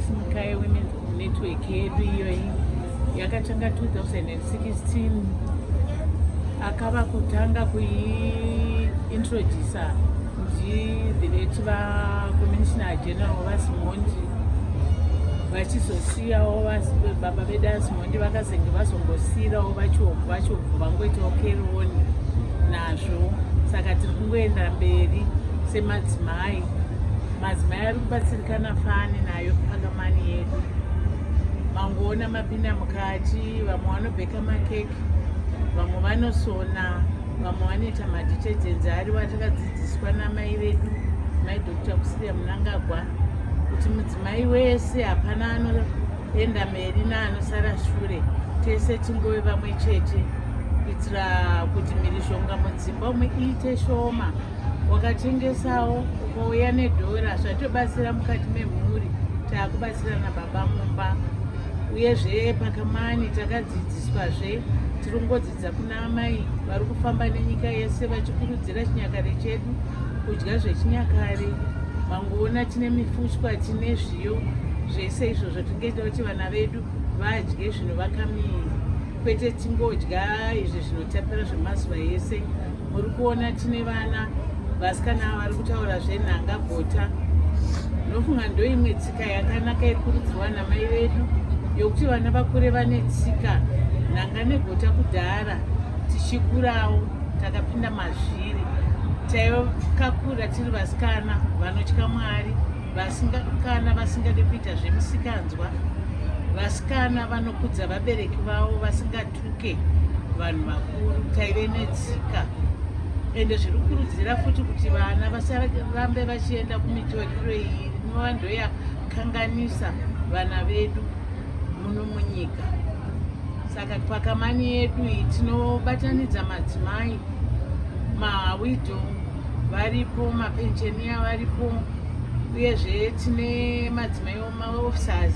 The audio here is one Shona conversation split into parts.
kusimuka yewomen's network yedu iyoyi yakatanga 2016. Akava kutanga kuiintrodusa ndidhireti vakomishina general vaSimondi, vachizosiyawo baba vedu vaSimondi vakazenge vazongosiyirawo vachobvu vangoitawo keroni nazvo. Saka tiri kungoenda mberi semadzimai. Madzimai ari kubatsirikana fani nayo pakamani yedu. Mangoona mapinda mukati, vamwe vanobheka makeke, vamwe vanosona, vamwe vanoita madhitejenzi ari watakadzidziswa namai vedu, mai Dr. Kusiria Munangagwa, kuti mudzimai wese hapana anoenda mberi neanosara shure, tese tingove vamwe chete, kuitira kuti mhirizhonga mudzimba umwe iite shoma. Wakatengesawo ukauya nedhora zvatobatsira mukati memhuri, taakubatsirana baba mumba. Uyezve pakamani takadzidziswazve, tiri kungodzidza kuna amai vari kufamba nenyika yese vachikurudzira chinyakare chedu, kudya zvechinyakare. Mangoona tine mifushwa, tine zviyo zvese izvozvo tingeda kuti vana vedu vadye zvinovaka miviri, kwete tingodya izvi zvinotapira zvemazuva ese. Muri kuona tine vana vasikana vari kutaura zvenhanga gota. Nofunga ndo imwe tsika yakanaka iri kurudzirwa namai vedu, yokuti vana vakure vane tsika. Nhanga negota kudhara tichikurawo takapinda mazviri, taikakura tiri vasikana vanotya Mwari, vasikana vasingade kuita zvemisikanzwa, vasikana vanokudza vabereki vavo vasingatuke vanhu vakuru. Taive netsika, ende zviri kurudzira futi kuti vana vasarambe vachienda kumitoriro iyi inova ndoyakanganisa vana vedu muno munyika. Saka pakamani yedu iyi tinobatanidza madzimai, mawidow varipo, mapenshenia varipo, uyezve tine madzimai maofficers,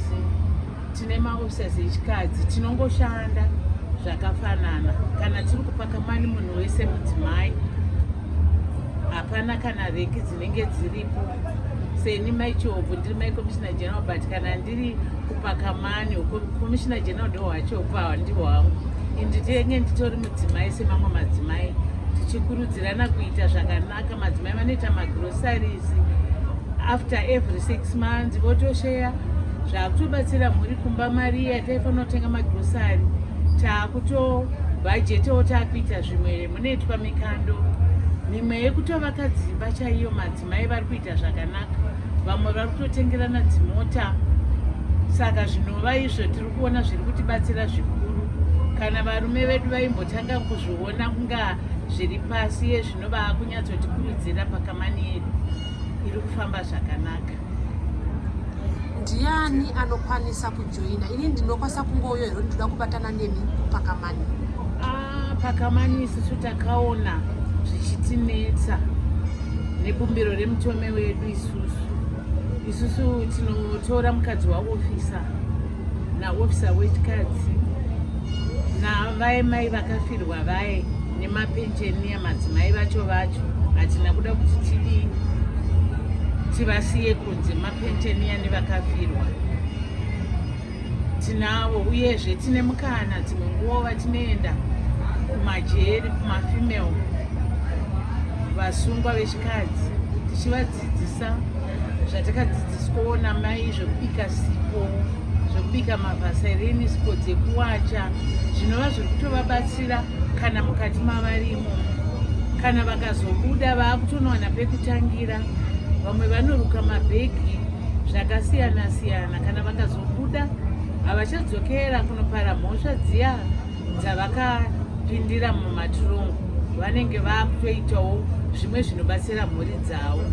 tine maofficers echikadzi. Tinongoshanda zvakafanana. Kana tiri kupakamani munhu wese mudzimai, hapana kana reki dzinenge dziripo. Seni mai Chobvu ndiri mai Commissioner General, but kana ndiri kupakamani Commissioner General ndo waChobvu ndihwo wangu. Nditenge nditori mudzimai semamwe madzimai, tichikurudzirana kuita zvakanaka. Madzimai vanoita magroceries after every 6 months, votosheya zvakutobatsira mhuri kumba mari yataifanira kutenga magrosari. Taakutobhajetawo taakuita zvimwe, munoitwa mikando mimwe yekutovaka dzimba chaiyo. Madzimai vari kuita zvakanaka, vamwe vari kutotengerana dzimota. Saka zvinova izvo tiri kuona zviri kutibatsira zvikuru. Kana varume vedu vaimbotanga kuzviona kunga zviri pasi yezvino vaakunyatsotikurudzira pakamani yedu iri kufamba zvakanaka. Ndiani anokwanisa kujoina? Ini ndinokwanisa kungoyo here ndoda kubatana nemi pakamani? Pakamani isusu takaona zvichitinetsa nebumbiro remutume wedu. Isusu tinotora mukadzi waofisa naofisa wechikadzi navaimai vakafirwa vaye nemapenshenia madzimai vacho hatina kuda kuti tivasiye kunze mapenshenia nevakafirwa. Tinavo uyezve tine mukana dzimwe nguva tinoenda kumajeri, kumafemale, vasungwa vechikadzi, tichivadzidzisa zvatakadzidziswawo namai, zvekubika sipo, zvekubika mavhasarini, sipo dzekuwacha, zvinova zviri kutovabatsira kana mukati mavarimo. Kana vakazobuda vaakutonowana pekutangira. Vamwe vanoruka mabhegi zvakasiyana siyana. Kana vakazobuda havachadzokera kunopara mhosva dziya dzavakapindira mumatirongo, vanenge vaakutoitawo zvimwe zvinobatsira mhuri dzavo.